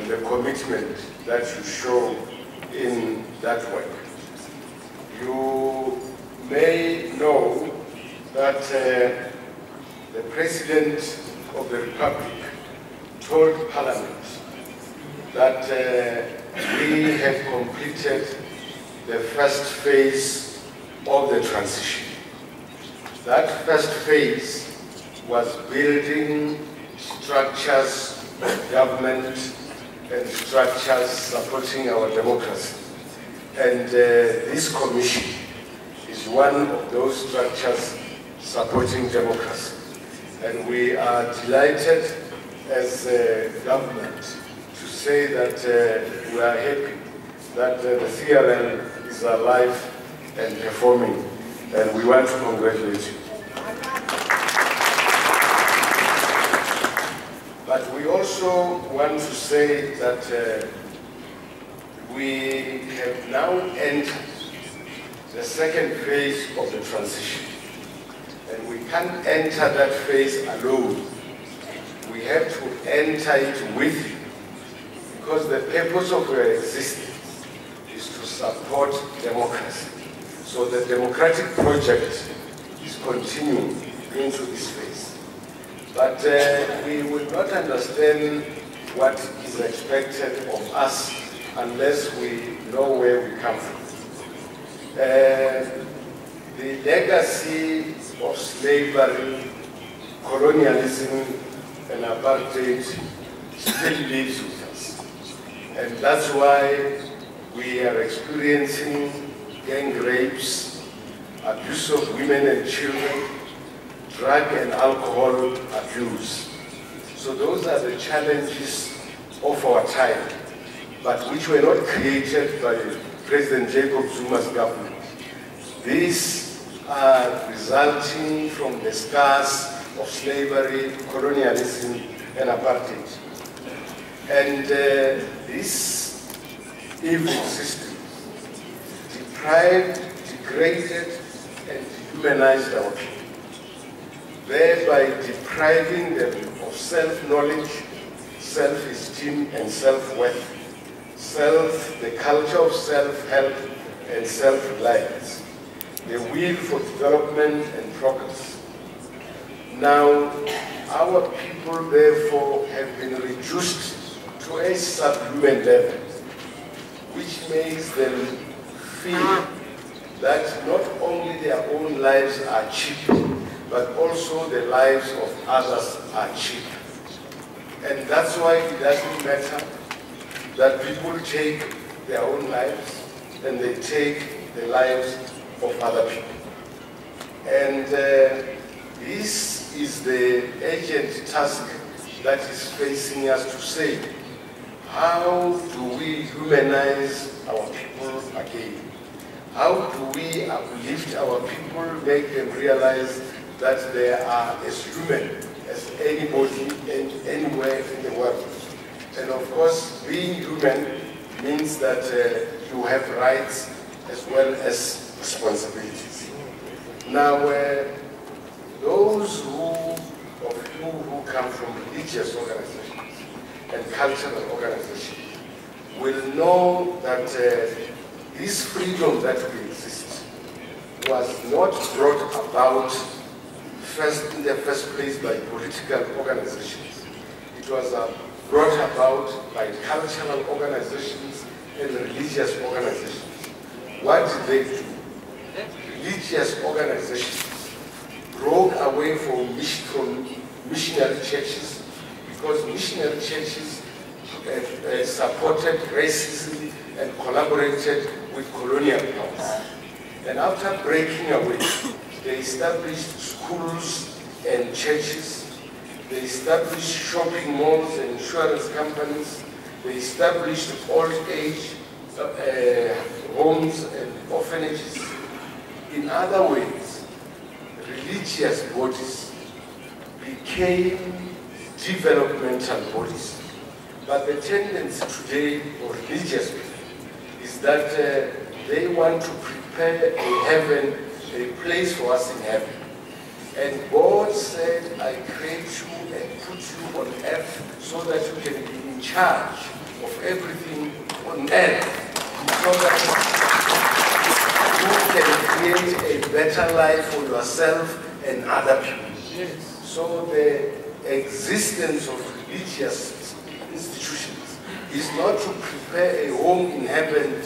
and the commitment that you show in that work. You may know that the President of the Republic told Parliament that we have completed the first phase of the transition. That first phase was building structures of government and structures supporting our democracy. And this commission is one of those structures supporting democracy. And we are delighted as a government to say that we are happy that the CRL is alive and performing, and we want to congratulate you. But we also want to say that we have now entered the second phase of the transition. And we can't enter that phase alone. We have to enter it with you, because the purpose of your existence is to support democracy. So the democratic project is continuing into this phase. But we will not understand what is expected of us unless we know where we come from. The legacy of slavery, colonialism, and apartheid still lives with us. And that's why we are experiencing gang rapes, abuse of women and children, drug and alcohol abuse. So those are the challenges of our time, but which were not created by President Jacob Zuma's government. These are resulting from the scars of slavery, colonialism, and apartheid. And this evil system deprived, degraded, and dehumanized our people, thereby depriving them of self-knowledge, self-esteem, and self-worth, the culture of self-help and self-reliance, the will for development and progress. Now, our people, therefore, have been reduced to a subhuman level, which makes them feel that not only their own lives are cheap, but also the lives of others are cheap. And that's why it doesn't matter that people take their own lives and they take the lives of other people. And this is the urgent task that is facing us to say, how do we humanize our people again? How do we uplift our people, make them realize that they are as human as anybody and anywhere in the world? And of course, being human means that you have rights as well as responsibilities. Now, those of you who come from religious organizations and cultural organizations will know that this freedom that we exist was not brought about in the first place by political organizations. It was brought about by cultural organizations and religious organizations. What did they do? Religious organizations broke away from missionary churches, because missionary churches supported racism and collaborated with colonial powers. And after breaking away, they established schools and churches. They established shopping malls and insurance companies. They established old age homes and orphanages. In other words, religious bodies became developmental bodies. But the tendency today of religious people is that they want to prepare a heaven, a place for us in heaven. And God said, I create you and put you on earth so that you can be in charge everything on earth so that you can create a better life for yourself and other people. Yes. So the existence of religious institutions is not to prepare a home in heaven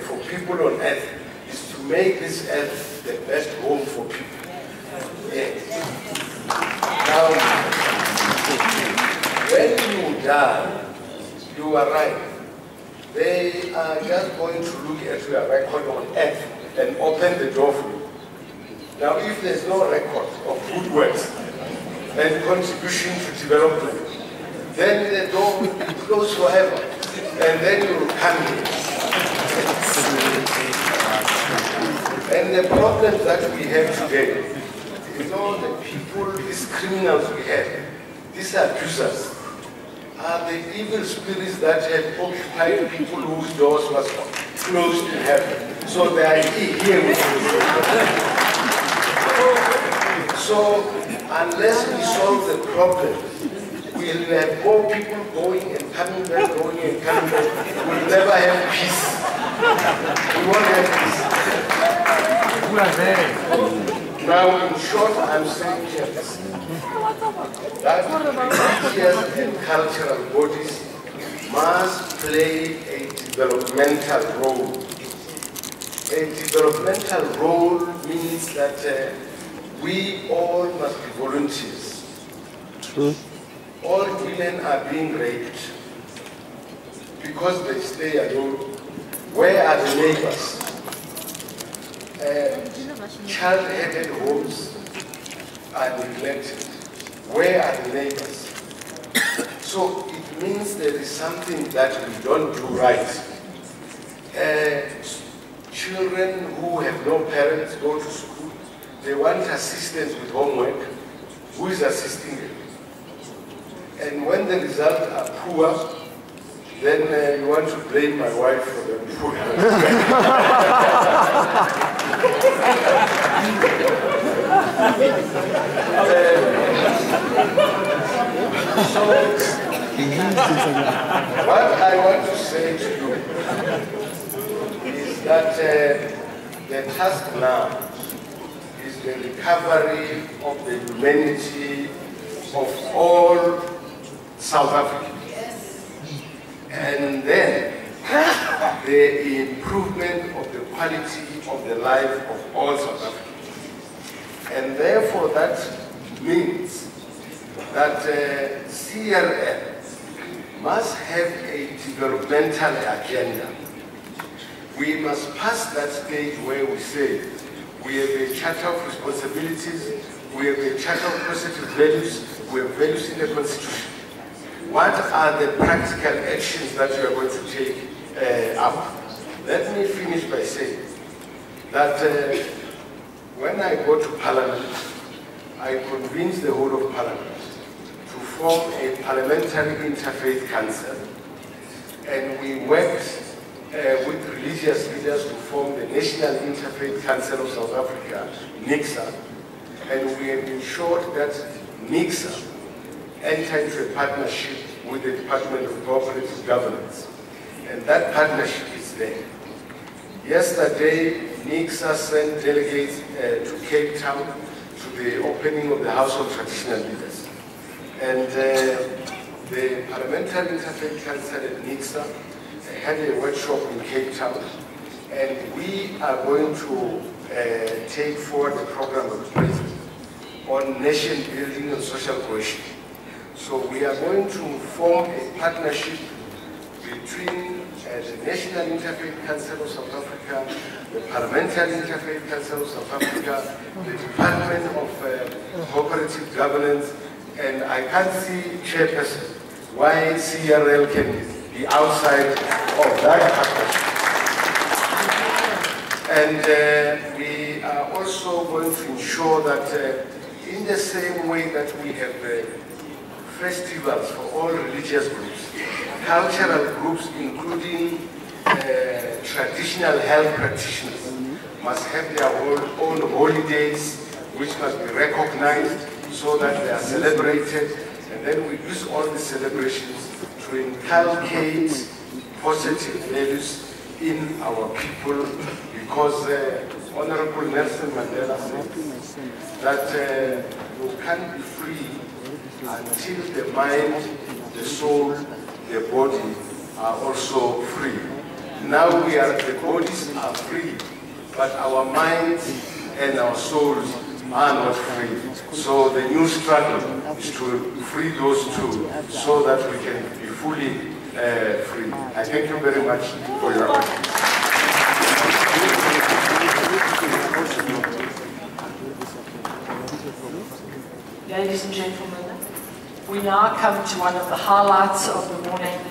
for people on earth, it's to make this earth the best home for people. Yes. Now, when you die, you are right. They are just going to look at your record on earth and open the door for you. Now, if there's no record of good works and contribution to development, then the door will be closed forever, and then you will come here. And the problems that we have today, you know, the people, these criminals we have, these abusers, are the evil spirits that have occupied people whose doors was closed in heaven. So they are here with us. So unless we solve the problem, we'll have more people going and coming back, going and coming back. We'll never have peace. We won't have peace. We are there. Now, in short, I'm saying here that religious and cultural bodies must play a developmental role. A developmental role means that we all must be volunteers. True. All women are being raped because they stay alone. Where are the neighbors? Child-headed homes are neglected. Where are the neighbors? So it means there is something that we don't do right. Children who have no parents go to school. They want assistance with homework. Who is assisting them? And when the results are poor, then you want to blame my wife for the poor. So, what I want to say to you is that the task now is the recovery of the humanity of all South Africans. And then the improvement of the quality of the life of all South Africans. And therefore that means that CRL must have a developmental agenda. We must pass that stage where we say we have a charter of responsibilities, we have a charter of positive values, we have values in the Constitution. What are the practical actions that you are going to take up? Let me finish by saying that when I go to Parliament, I convince the whole of Parliament to form a parliamentary interfaith council, and we worked with religious leaders to form the National Interfaith Council of South Africa, NICSA, and we have ensured that NICSA enter into a partnership with the Department of Cooperative Governance. And that partnership is there. Yesterday, NICSA sent delegates to Cape Town to the opening of the House of Traditional Leaders. And the Parliamentary Interfaith Council at NICSA had a workshop in Cape Town. And we are going to take forward the program of the President on nation building and social cohesion. So we are going to form a partnership between the National Interfaith Council of South Africa, the Parliamentary Interfaith Council of South Africa, the Department of Cooperative Governance, and I can't see, Chairperson, why CRL can be outside of that partnership. And we are also going to ensure that in the same way that we have festivals for all religious groups, cultural groups, including traditional health practitioners, must have their own holidays, which must be recognized so that they are celebrated. And then we use all the celebrations to inculcate positive values in our people, because Honorable Nelson Mandela said that you can't be free until the mind, the soul, the body are also free. Now the bodies are free, but our minds and our souls are not free. So the new struggle is to free those two so that we can be fully free. I thank you very much for your attention. Ladies and gentlemen, we now come to one of the highlights of the morning,